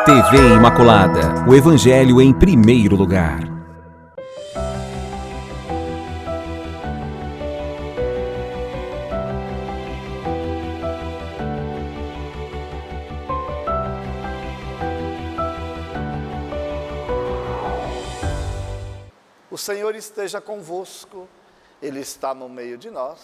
TV Imaculada, o Evangelho em primeiro lugar. O Senhor esteja convosco, Ele está no meio de nós.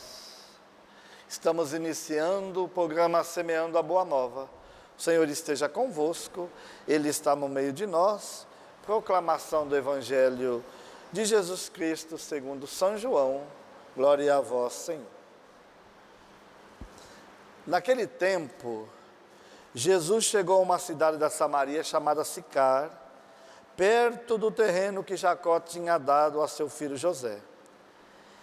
Estamos iniciando o programa Semeando a Boa Nova. O Senhor esteja convosco, Ele está no meio de nós. Proclamação do Evangelho de Jesus Cristo segundo São João. Glória a vós, Senhor. Naquele tempo, Jesus chegou a uma cidade da Samaria chamada Sicar, perto do terreno que Jacó tinha dado a seu filho José.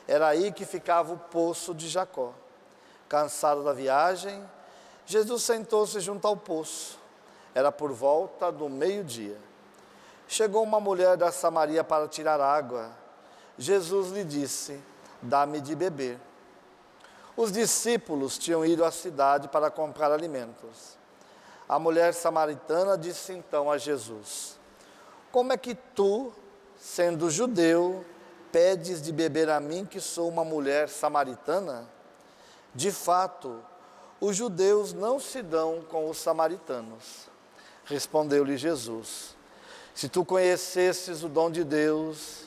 Era aí que ficava o poço de Jacó. Cansado da viagem, Jesus sentou-se junto ao poço. Era por volta do meio-dia. Chegou uma mulher da Samaria para tirar água. Jesus lhe disse: dá-me de beber. Os discípulos tinham ido à cidade para comprar alimentos. A mulher samaritana disse então a Jesus: como é que tu, sendo judeu, pedes de beber a mim, que sou uma mulher samaritana? De fato, os judeus não se dão com os samaritanos. Respondeu-lhe Jesus: se tu conhecesses o dom de Deus,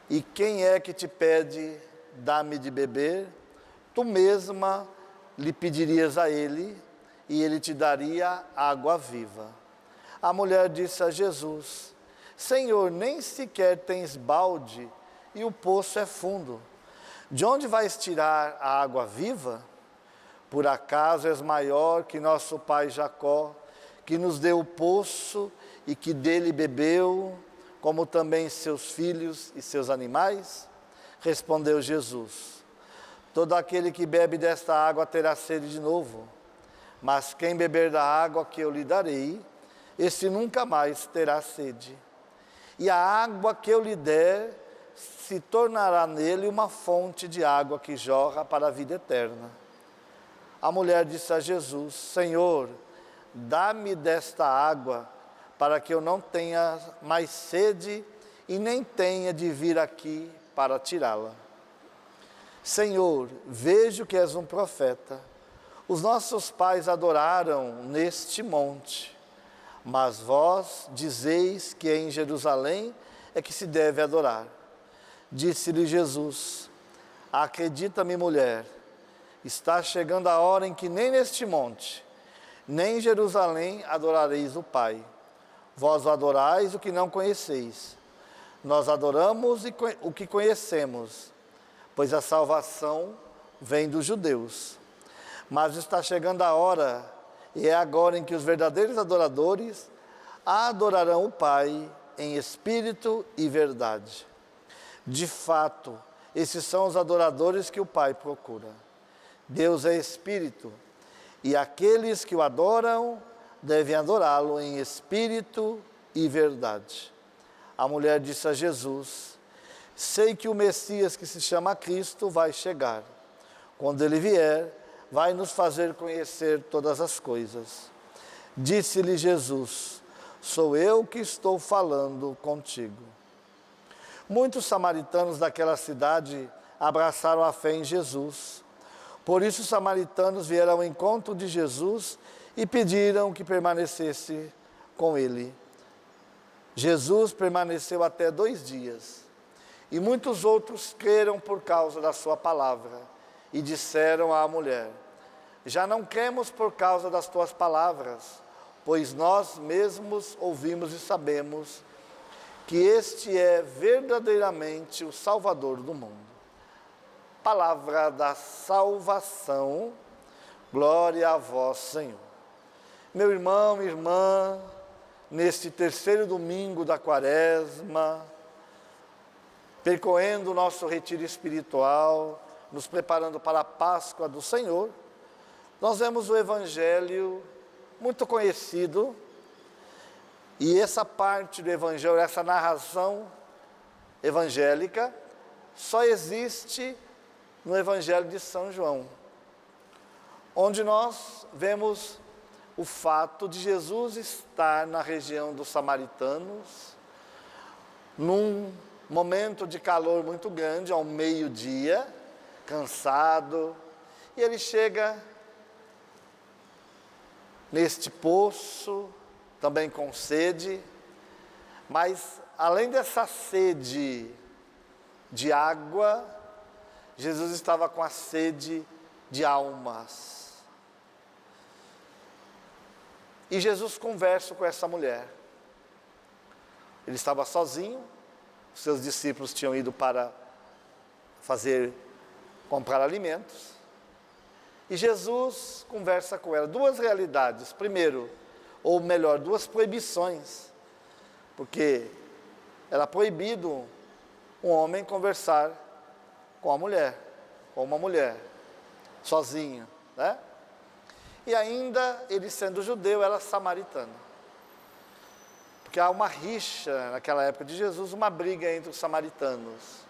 e quem é que te pede, dá-me de beber, tu mesma lhe pedirias a ele, e ele te daria água viva. A mulher disse a Jesus: Senhor, nem sequer tens balde, e o poço é fundo. De onde vais tirar a água viva? Por acaso és maior que nosso pai Jacó, que nos deu o poço e que dele bebeu, como também seus filhos e seus animais? Respondeu Jesus: todo aquele que bebe desta água terá sede de novo, mas quem beber da água que eu lhe darei, esse nunca mais terá sede. E a água que eu lhe der se tornará nele uma fonte de água que jorra para a vida eterna. A mulher disse a Jesus: Senhor, dá-me desta água, para que eu não tenha mais sede e nem tenha de vir aqui para tirá-la. Senhor, vejo que és um profeta. Os nossos pais adoraram neste monte, mas vós dizeis que em Jerusalém é que se deve adorar. Disse-lhe Jesus: acredita-me, mulher, está chegando a hora em que nem neste monte, nem em Jerusalém adorareis o Pai. Vós adorais o que não conheceis. Nós adoramos o que conhecemos, pois a salvação vem dos judeus. Mas está chegando a hora, e é agora em que os verdadeiros adoradores adorarão o Pai em espírito e verdade. De fato, esses são os adoradores que o Pai procura. Deus é espírito, e aqueles que o adoram devem adorá-lo em espírito e verdade. A mulher disse a Jesus: sei que o Messias, que se chama Cristo, vai chegar. Quando ele vier, vai nos fazer conhecer todas as coisas. Disse-lhe Jesus: sou eu que estou falando contigo. Muitos samaritanos daquela cidade abraçaram a fé em Jesus. Por isso os samaritanos vieram ao encontro de Jesus e pediram que permanecesse com ele. Jesus permaneceu até 2 dias. E muitos outros creram por causa da sua palavra. E disseram à mulher: já não cremos por causa das tuas palavras, pois nós mesmos ouvimos e sabemos que este é verdadeiramente o Salvador do mundo. Palavra da salvação, glória a vós, Senhor. Meu irmão, minha irmã, neste terceiro domingo da Quaresma, percorrendo o nosso retiro espiritual, nos preparando para a Páscoa do Senhor, nós vemos o Evangelho muito conhecido, e essa parte do Evangelho, essa narração evangélica, só existe no Evangelho de São João, onde nós vemos o fato de Jesus estar na região dos samaritanos, num momento de calor muito grande, ao meio-dia, cansado, e ele chega neste poço, também com sede, mas além dessa sede de água, Jesus estava com a sede de almas. E Jesus conversa com essa mulher. Ele estava sozinho, os seus discípulos tinham ido para comprar alimentos. E Jesus conversa com ela. Duas realidades. Primeiro, ou melhor, duas proibições. Porque era proibido um homem conversar com uma mulher, sozinho, né? E ainda, ele sendo judeu, era samaritano. Porque há uma rixa, naquela época de Jesus, uma briga entre os samaritanos.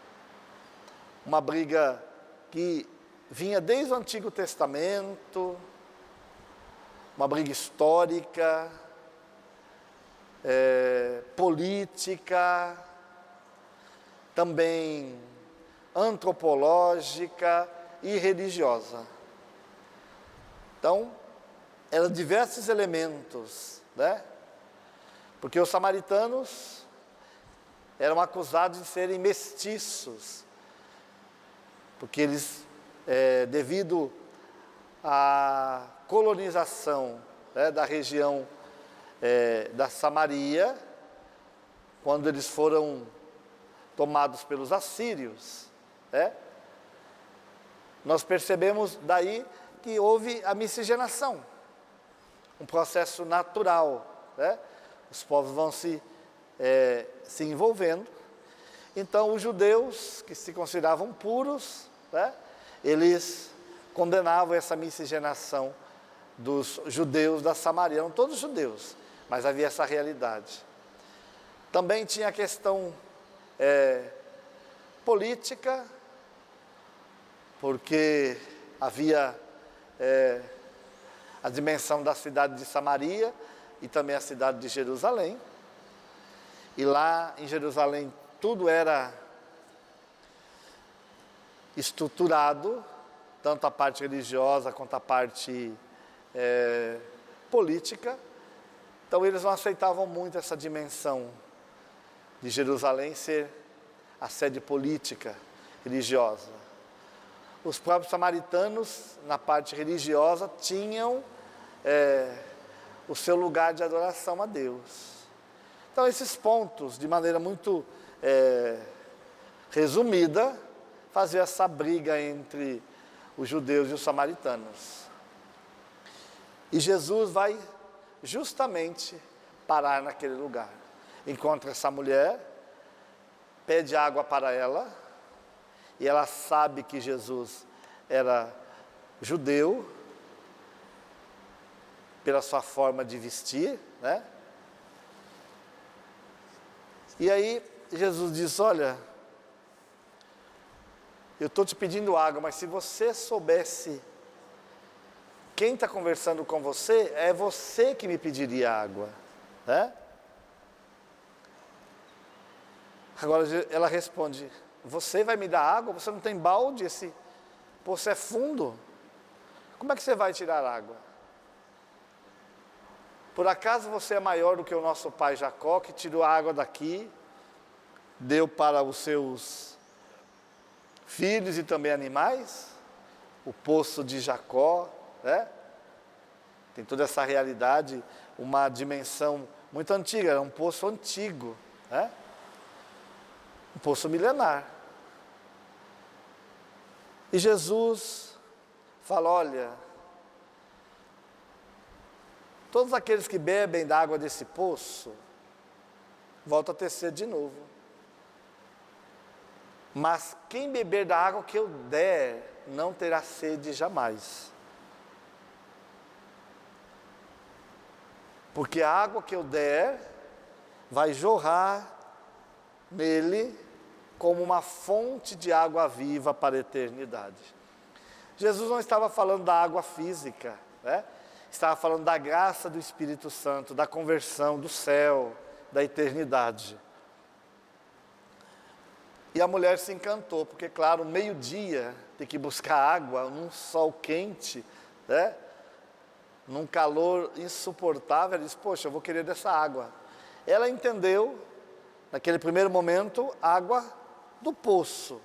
Uma briga que vinha desde o Antigo Testamento, uma briga histórica, política, também antropológica e religiosa. Então, eram diversos elementos, né? Porque os samaritanos eram acusados de serem mestiços, porque eles, devido à colonização, né, da região da Samaria, quando eles foram tomados pelos assírios, né, nós percebemos daí que houve a miscigenação, um processo natural, né? Os povos vão se envolvendo. Então, os judeus, que se consideravam puros, né, eles condenavam essa miscigenação dos judeus da Samaria. Eram todos judeus, mas havia essa realidade. Também tinha a questão política, porque havia a dimensão da cidade de Samaria e também a cidade de Jerusalém. E lá em Jerusalém tudo era estruturado, tanto a parte religiosa quanto a parte política. Então eles não aceitavam muito essa dimensão de Jerusalém ser a sede política, religiosa. Os próprios samaritanos, na parte religiosa, tinham o seu lugar de adoração a Deus. Então, esses pontos, de maneira muito resumida, faziam essa briga entre os judeus e os samaritanos. E Jesus vai justamente parar naquele lugar. Encontra essa mulher, pede água para ela, e ela sabe que Jesus era judeu, pela sua forma de vestir, né? E aí Jesus diz: olha, eu estou te pedindo água, mas se você soubesse quem está conversando com você, é você que me pediria água, né? Agora ela responde: você vai me dar água? Você não tem balde? Esse poço é fundo. Como é que você vai tirar água? Por acaso você é maior do que o nosso pai Jacó, que tirou a água daqui, deu para os seus filhos e também animais? O poço de Jacó, né? Tem toda essa realidade, uma dimensão muito antiga, era um poço antigo, né? Um poço milenar. E Jesus fala: olha, todos aqueles que bebem da água desse poço, voltam a ter sede de novo. Mas quem beber da água que eu der, não terá sede jamais. Porque a água que eu der, vai jorrar nele como uma fonte de água viva para a eternidade. Jesus não estava falando da água física, né? Estava falando da graça do Espírito Santo, da conversão, do céu, da eternidade. E a mulher se encantou, porque, claro, meio-dia, ter que buscar água, num sol quente, né? Num calor insuportável, ela disse, poxa, eu vou querer dessa água. Ela entendeu, naquele primeiro momento, água do poço.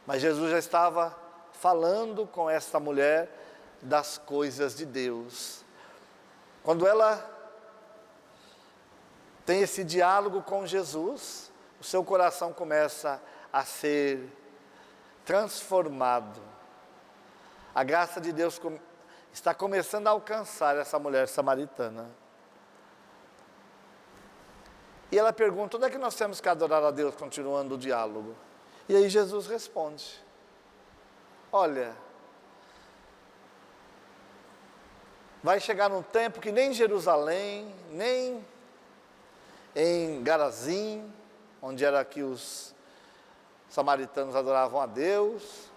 Mas Jesus já estava falando com essa mulher das coisas de Deus. Quando ela tem esse diálogo com Jesus, o seu coração começa a ser transformado. A graça de Deus está começando a alcançar essa mulher samaritana. E ela pergunta, onde é que nós temos que adorar a Deus, continuando o diálogo? E aí Jesus responde, olha, vai chegar um tempo que nem em Jerusalém, nem em Garazim, onde era que os samaritanos adoravam a Deus,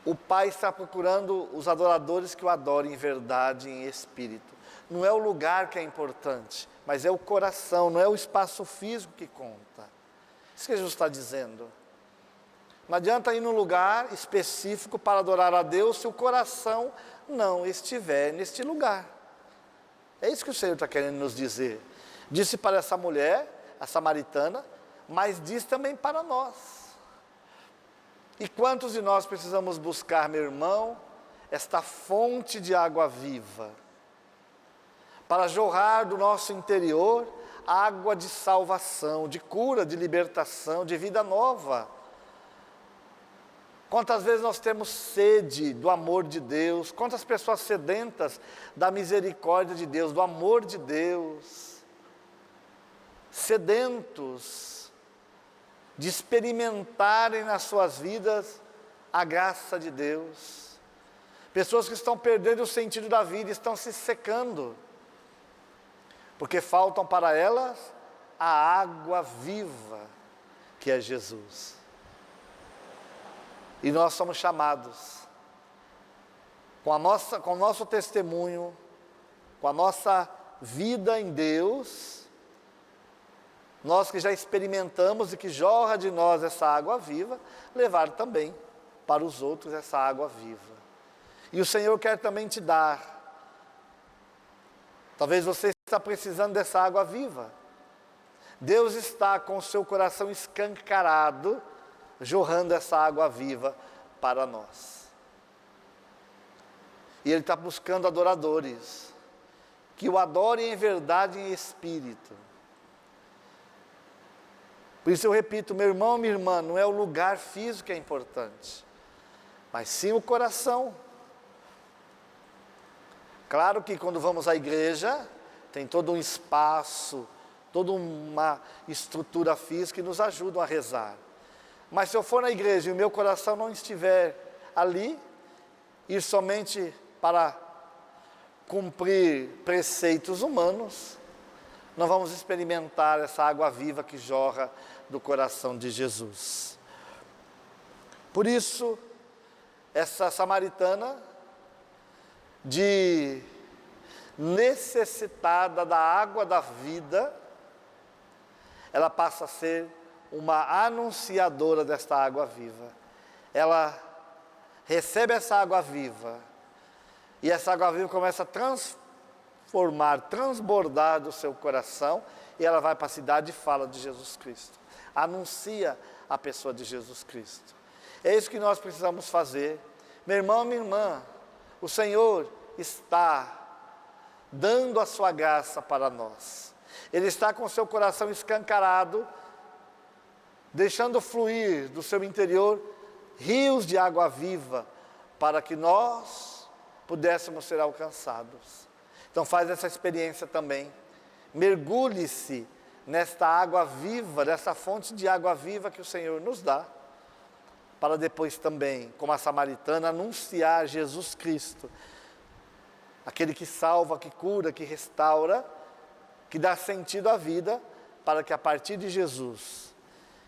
o Pai está procurando os adoradores que o adorem em verdade e em espírito. Não é o lugar que é importante, mas é o coração, não é o espaço físico que conta. Isso que Jesus está dizendo. Não adianta ir num lugar específico para adorar a Deus se o coração não estiver neste lugar. É isso que o Senhor está querendo nos dizer. Disse para essa mulher, a samaritana, mas diz também para nós. E quantos de nós precisamos buscar, meu irmão, esta fonte de água viva, para jorrar do nosso interior água de salvação, de cura, de libertação, de vida nova. Quantas vezes nós temos sede do amor de Deus, quantas pessoas sedentas da misericórdia de Deus, do amor de Deus, sedentos de experimentarem nas suas vidas a graça de Deus. Pessoas que estão perdendo o sentido da vida, estão se secando, porque faltam para elas a água viva, que é Jesus. E nós somos chamados, com o nosso testemunho, com a nossa vida em Deus, nós que já experimentamos e que jorra de nós essa água viva, levar também para os outros essa água viva. E o Senhor quer também te dar. Talvez você está precisando dessa água viva. Deus está com o seu coração escancarado, jorrando essa água viva para nós. E Ele está buscando adoradores, que o adorem em verdade e em espírito. Por isso eu repito, meu irmão, minha irmã, não é o lugar físico que é importante, mas sim o coração. Claro que quando vamos à igreja, tem todo um espaço, toda uma estrutura física que nos ajuda a rezar. Mas se eu for na igreja e o meu coração não estiver ali, ir somente para cumprir preceitos humanos, não vamos experimentar essa água viva que jorra do coração de Jesus. Por isso, essa samaritana, de necessitada da água da vida, ela passa a ser uma anunciadora desta água viva. Ela recebe essa água viva, e essa água viva começa a transformar, transbordar do seu coração, e ela vai para a cidade e fala de Jesus Cristo, anuncia a pessoa de Jesus Cristo. É isso que nós precisamos fazer. Meu irmão, minha irmã, o Senhor está dando a sua graça para nós. Ele está com o seu coração escancarado, deixando fluir do seu interior rios de água viva, para que nós pudéssemos ser alcançados. Então faz essa experiência também. Mergulhe-se nesta água viva, nessa fonte de água viva que o Senhor nos dá, para depois também, como a samaritana, anunciar Jesus Cristo, aquele que salva, que cura, que restaura, que dá sentido à vida, para que a partir de Jesus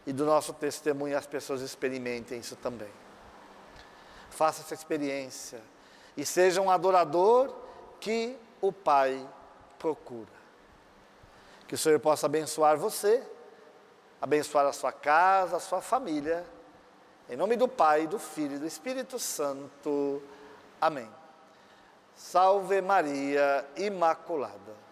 e do nosso testemunho as pessoas experimentem isso também. Faça essa experiência. e seja um adorador que o Pai procura. Que o Senhor possa abençoar você, abençoar a sua casa, a sua família, em nome do Pai, do Filho e do Espírito Santo. Amém. Salve Maria Imaculada.